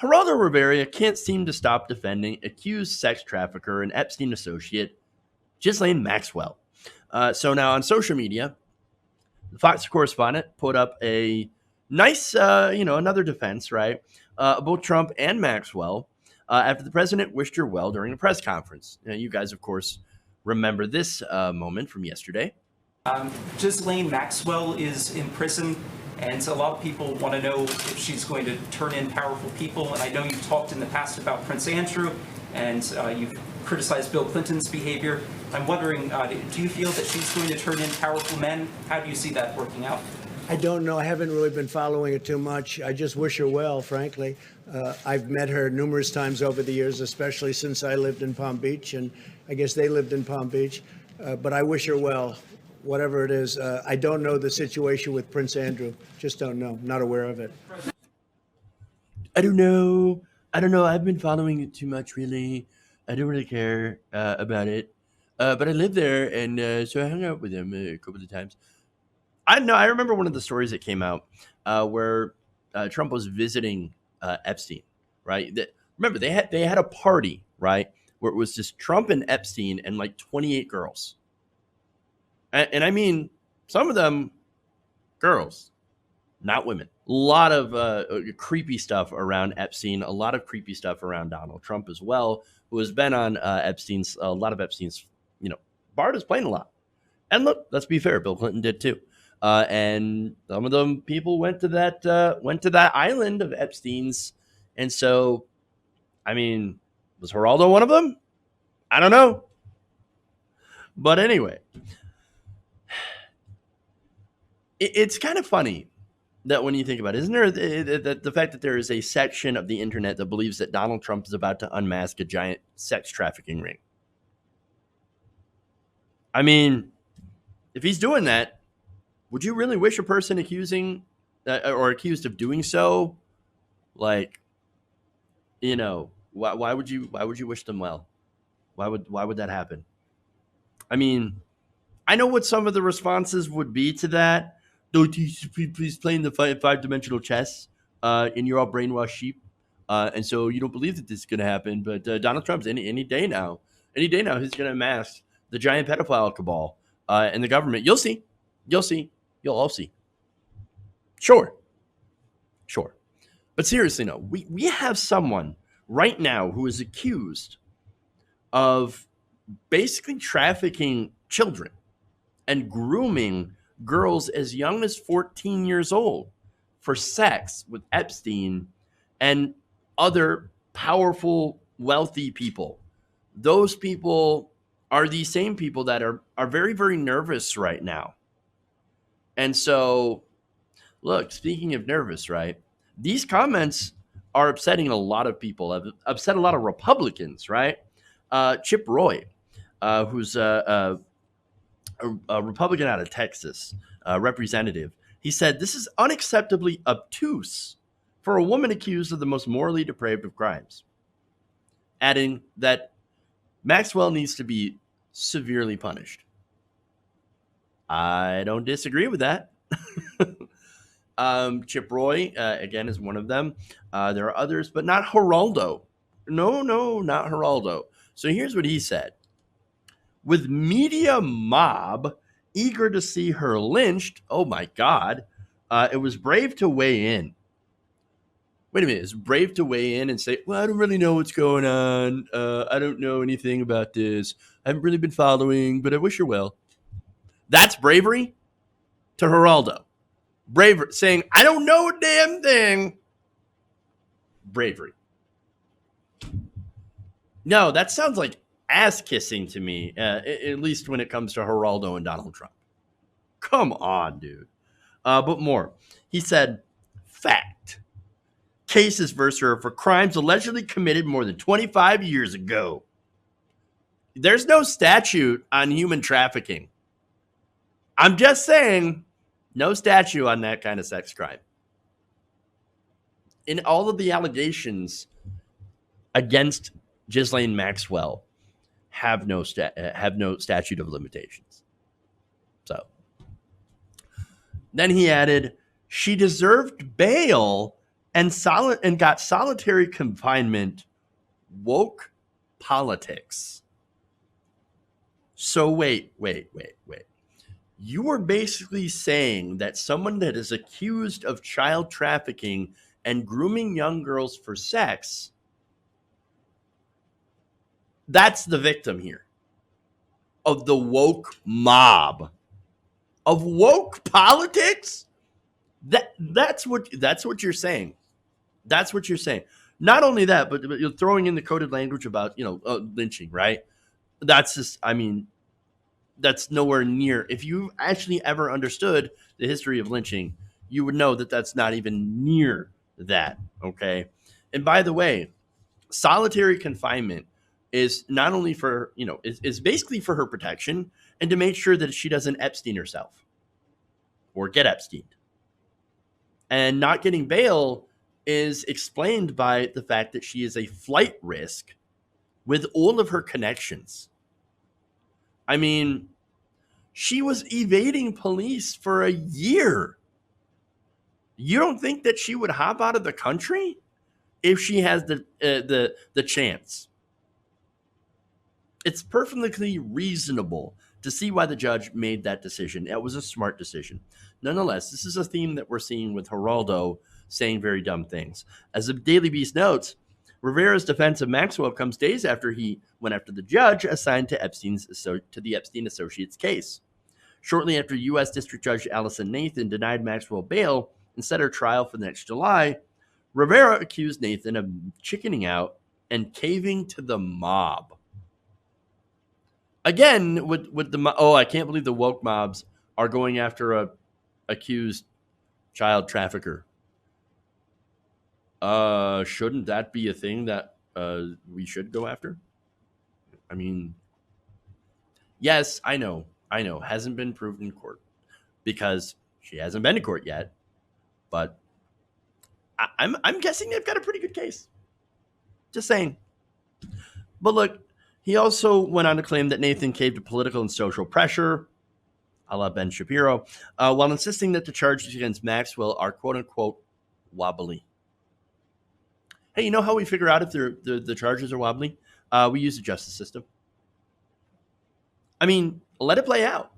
Geraldo Rivera can't seem to stop defending accused sex trafficker and Epstein associate Ghislaine Maxwell. So now on social media, the Fox correspondent put up a nice, another defense, right? Both Trump and Maxwell after the president wished her well during a press conference. You guys, of course, remember this moment from yesterday. Ghislaine Maxwell is in prison, and so a lot of people want to know if she's going to turn in powerful people. And I know you've talked in the past about Prince Andrew, and you've criticized Bill Clinton's behavior. I'm wondering, do you feel that she's going to turn in powerful men? How do you see that working out? I don't know. I haven't really been following it too much. I just wish her well, frankly. I've met her numerous times over the years, especially since I lived in Palm Beach, and I guess they lived in Palm Beach. But I wish her well, whatever it is. I don't know the situation with Prince Andrew. Just don't know. Not aware of it. I don't know. I've been following it too much, really. I don't really care about it. But I lived there, and so I hung out with him a couple of times. I remember one of the stories that came out where Trump was visiting Epstein, right? Remember, they had a party, right, where it was just Trump and Epstein and like 28 girls. And I mean, some of them girls, not women. A lot of creepy stuff around Epstein, a lot of creepy stuff around Donald Trump as well, who has been on a lot of Epstein's, Bart is playing a lot. And look, let's be fair, Bill Clinton did too. And some of them people went to that island of Epstein's. And so, I mean, was Geraldo one of them? I don't know. But anyway, it's kind of funny that when you think about it, isn't there the fact that there is a section of the internet that believes that Donald Trump is about to unmask a giant sex trafficking ring? I mean, if he's doing that, would you really wish a person accusing or accused of doing so, like, why would you wish them well? Why would that happen? I mean, I know what some of the responses would be to that. Don't you please playing the five-dimensional chess, and you're all brainwashed sheep, and so you don't believe that this is going to happen. But Donald Trump's any day now, he's going to amass the giant pedophile cabal and the government. You'll see. You'll all see. Sure. But seriously, no. We have someone right now who is accused of basically trafficking children and grooming girls as young as 14 years old for sex with Epstein and other powerful, wealthy people. Those people are the same people that are very, very nervous right now. And so, look, speaking of nervous, right? These comments are upsetting a lot of people, have upset a lot of Republicans, right? Chip Roy, who's a Republican out of Texas, representative, he said, "This is unacceptably obtuse for a woman accused of the most morally depraved of crimes," adding that Maxwell needs to be severely punished. I don't disagree with that. Chip Roy, again, is one of them. There are others, but not Geraldo. No, not Geraldo. So here's what he said. With media mob eager to see her lynched, oh my God, it was brave to weigh in. Wait a minute, it's brave to weigh in and say, well, I don't really know what's going on. I don't know anything about this. I haven't really been following, but I wish her well. That's bravery to Geraldo. Bravery, saying, I don't know a damn thing. Bravery. No, that sounds like ass kissing to me, at least when it comes to Geraldo and Donald Trump. Come on, dude. But more. He said, fact. Cases versus her for crimes allegedly committed more than 25 years ago. There's no statute on human trafficking. I'm just saying, no statute on that kind of sex crime. In all of the allegations against Ghislaine Maxwell have no statute of limitations. So then he added, she deserved bail and got solitary confinement, woke politics. So wait. You were basically saying that someone that is accused of child trafficking and grooming young girls for sex, that's the victim here of the woke mob, of woke politics. That's what you're saying. That's what you're saying. Not only that, but you're throwing in the coded language about lynching, right? That's just, I mean, that's nowhere near. If you actually ever understood the history of lynching, you would know that that's not even near that. Okay. And by the way, solitary confinement is not only for, is basically for her protection and to make sure that she doesn't Epstein herself or get Epstein. And not getting bail is explained by the fact that she is a flight risk with all of her connections. I mean, she was evading police for a year. You don't think that she would hop out of the country if she has the chance? It's perfectly reasonable to see why the judge made that decision. It was a smart decision. Nonetheless, this is a theme that we're seeing with Geraldo saying very dumb things. As the Daily Beast notes, Rivera's defense of Maxwell comes days after he went after the judge assigned to the Epstein Associates case. Shortly after U.S. District Judge Allison Nathan denied Maxwell bail and set her trial for next July, Rivera accused Nathan of chickening out and caving to the mob. Again, with the I can't believe the woke mobs are going after a accused child trafficker. Shouldn't that be a thing that we should go after? I mean, yes, I know, hasn't been proven in court because she hasn't been to court yet. But I'm guessing they've got a pretty good case. Just saying. But look, he also went on to claim that Nathan caved to political and social pressure, a la Ben Shapiro, while insisting that the charges against Maxwell are quote unquote wobbly. Hey, you know how we figure out if the charges are wobbly? We use the justice system. I mean, let it play out.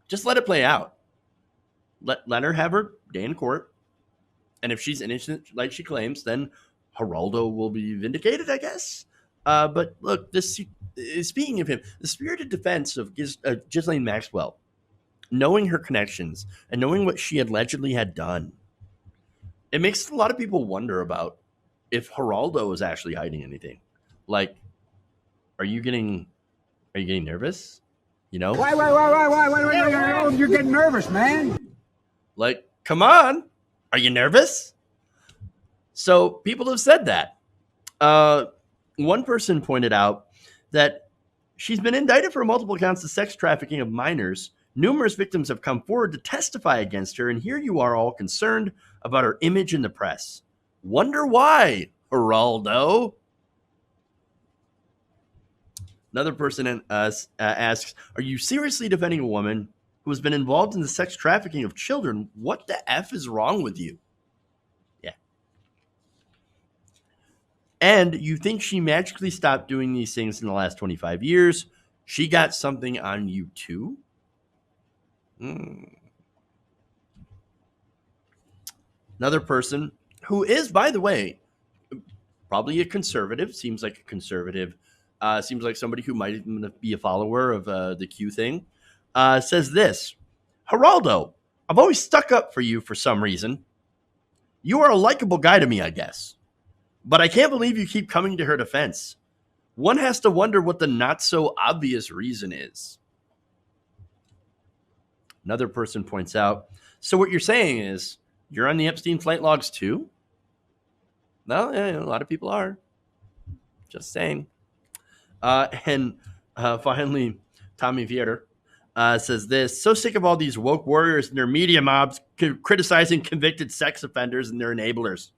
Just let it play out. Let her have her day in court. And if she's innocent, like she claims, then Geraldo will be vindicated, I guess. But look, speaking of him, the spirited defense of Ghislaine Maxwell, knowing her connections and knowing what she allegedly had done, it makes a lot of people wonder about if Geraldo is actually hiding anything. Like, are you getting nervous? Why? You're getting nervous, man. Like, come on. Are you nervous? So people have said that. One person pointed out that she's been indicted for multiple counts of sex trafficking of minors. Numerous victims have come forward to testify against her, and here you are all concerned about her image in the press. Wonder why, Geraldo? Another person asks, are you seriously defending a woman who has been involved in the sex trafficking of children? What the F is wrong with you? Yeah. And you think she magically stopped doing these things in the last 25 years? She got something on you too? Another person who is, by the way, probably a conservative, seems like somebody who might even be a follower of the Q thing, says this: Geraldo, I've always stuck up for you for some reason. You are a likable guy to me, I guess. But I can't believe you keep coming to her defense. One has to wonder what the not so obvious reason is. Another person points out, so what you're saying is you're on the Epstein flight logs too? Well, yeah, a lot of people are. Just saying. And finally, Tommy Vieter says this: so sick of all these woke warriors and their media mobs criticizing convicted sex offenders and their enablers.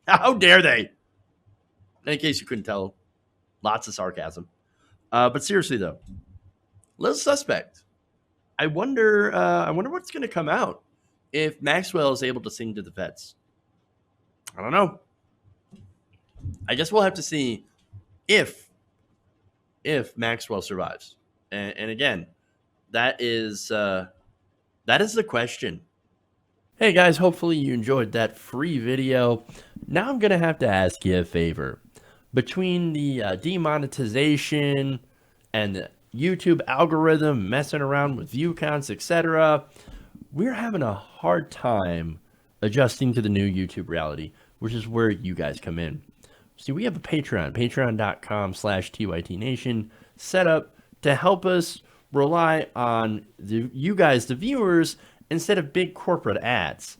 How dare they? In case you couldn't tell, lots of sarcasm. But seriously, though, little suspect. I wonder what's going to come out if Maxwell is able to sing to the feds. I don't know. I guess we'll have to see if Maxwell survives. And again, that is the question. Hey guys, hopefully you enjoyed that free video. Now I'm gonna have to ask you a favor. Between the demonetization and the YouTube algorithm messing around with view counts, etc., we're having a hard time adjusting to the new YouTube reality, which is where you guys come in. See, we have a patreon.com/TYTNation set up to help us rely on you guys, the viewers, instead of big corporate ads.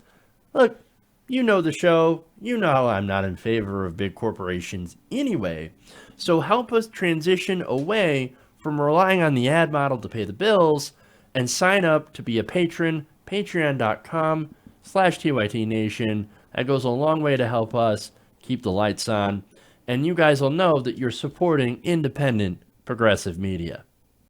Look, you know the show. You know how I'm not in favor of big corporations anyway. So help us transition away from relying on the ad model to pay the bills and sign up to be a patron, patreon.com/TYTNation. That goes a long way to help us keep the lights on. And you guys will know that you're supporting independent progressive media.